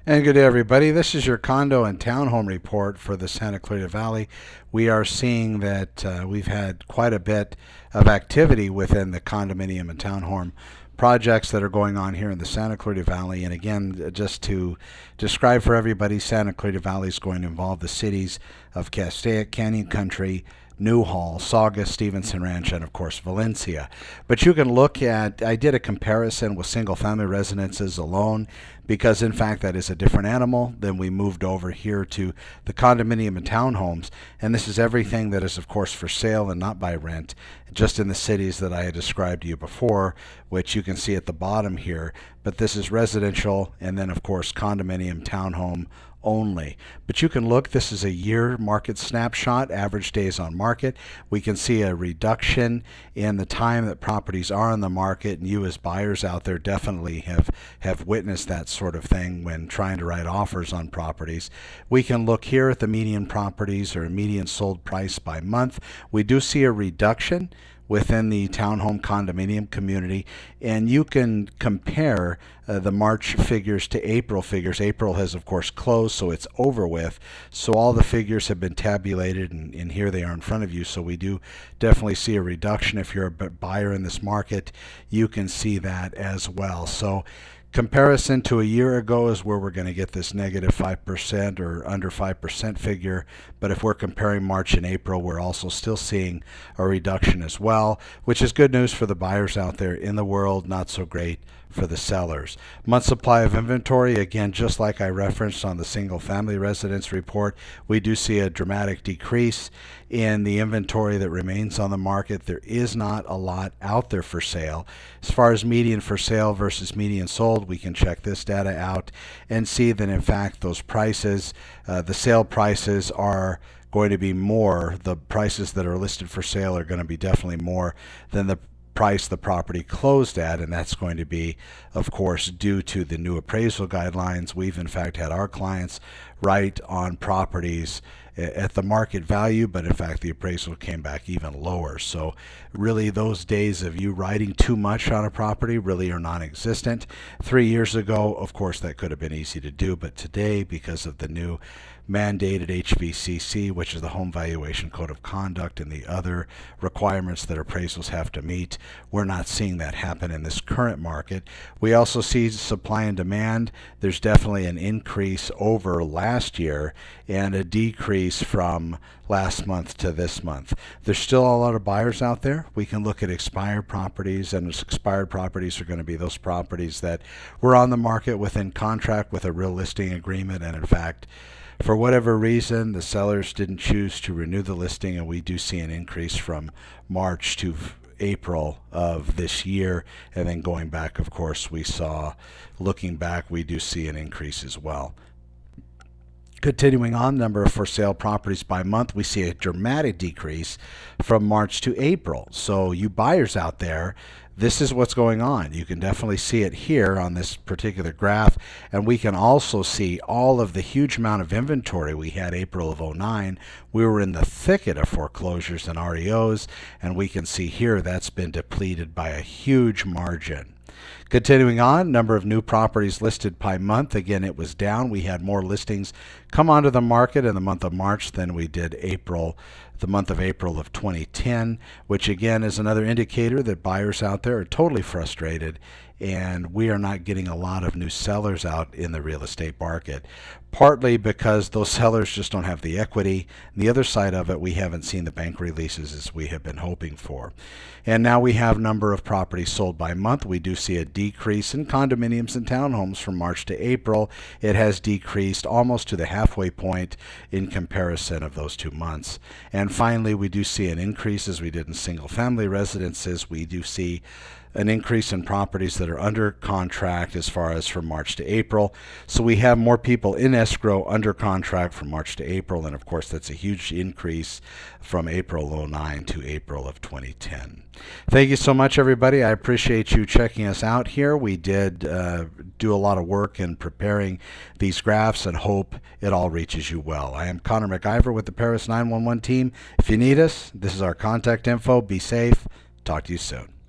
And good day, everybody. This is your condo and townhome report for the Santa Clarita Valley. We are seeing that we've had quite a bit of activity within the condominium and townhome projects that are going on here in the Santa Clarita Valley. And again, just to describe for everybody, Santa Clarita Valley is going to involve the cities of Castaic, Canyon Country, Newhall, Saugus, Stevenson Ranch, and of course Valencia. But you can look at, I did a comparison with single family residences alone because in fact that is a different animal. Then we moved over here to the condominium and townhomes, and this is everything that is of course for sale and not by rent, just in the cities that I had described to you before, which you can see at the bottom here. But this is residential and then of course condominium, townhome only. But you can look, this is a year market snapshot, average days on market. We can see a reduction in the time that properties are on the market, and you as buyers out there definitely have witnessed that sort of thing when trying to write offers on properties. We can look here at the median properties or median sold price by month. We do see a reduction within the townhome condominium community, and you can compare the March figures to April figures. April has of course closed, so it's over with, so all the figures have been tabulated, and here they are in front of you. So we do definitely see a reduction. If you're a buyer in this market, you can see that as well. So comparison to a year ago is where we're going to get this negative 5% or under 5% figure. But if we're comparing March and April, we're also still seeing a reduction as well, which is good news for the buyers out there in the world, not so great for the sellers. Month supply of inventory, again, just like I referenced on the single family residence report, we do see a dramatic decrease in the inventory that remains on the market. There is not a lot out there for sale. As far as median for sale versus median sold, we can check this data out and see that in fact those prices, the sale prices are going to be more. The prices that are listed for sale are going to be definitely more than the price the property closed at, and that's going to be of course due to the new appraisal guidelines. We've in fact had our clients write on properties at the market value, but in fact the appraisal came back even lower. So really those days of you writing too much on a property really are non-existent. 3 years ago, of course, that could have been easy to do, but today, because of the new mandated HVCC, which is the Home Valuation Code of Conduct, and the other requirements that appraisals have to meet, we're not seeing that happen in this current market. We also see supply and demand. There's definitely an increase over last year and a decrease from last month to this month. There's still a lot of buyers out there. We can look at expired properties, and expired properties are going to be those properties that were on the market within contract with a real listing agreement, and in fact for whatever reason the sellers didn't choose to renew the listing, and we do see an increase from March to April of this year. And then going back, of course, we saw, looking back, we do see an increase as well. Continuing on, number of for sale properties by month, we see a dramatic decrease from March to April. So you buyers out there, this is what's going on. You can definitely see it here on this particular graph, and we can also see all of the huge amount of inventory we had April of 09. We were in the thicket of foreclosures and REOs, and we can see here that's been depleted by a huge margin. Continuing on, number of new properties listed by month, again it was down. We had more listings come onto the market in the month of March than we did the month of April of 2010, which again is another indicator that buyers out there are totally frustrated, and we are not getting a lot of new sellers out in the real estate market, partly because those sellers just don't have the equity. And the other side of it, we haven't seen the bank releases as we have been hoping for. And now we have number of properties sold by month. We do see a decrease in condominiums and townhomes from March to April. It has decreased almost to the halfway point in comparison of those 2 months. And finally, we do see an increase, as we did in single family residences. We do see an increase in properties that are under contract as far as from March to April. So we have more people in escrow under contract from March to April, and of course that's a huge increase from April 09 to April of 2010. Thank you so much, everybody. I appreciate you checking us out here. We did do a lot of work in preparing these graphs and hope it all reaches you well. I am Connor McIver with the Paris 911 team. If you need us, this is our contact info. Be safe. Talk to you soon.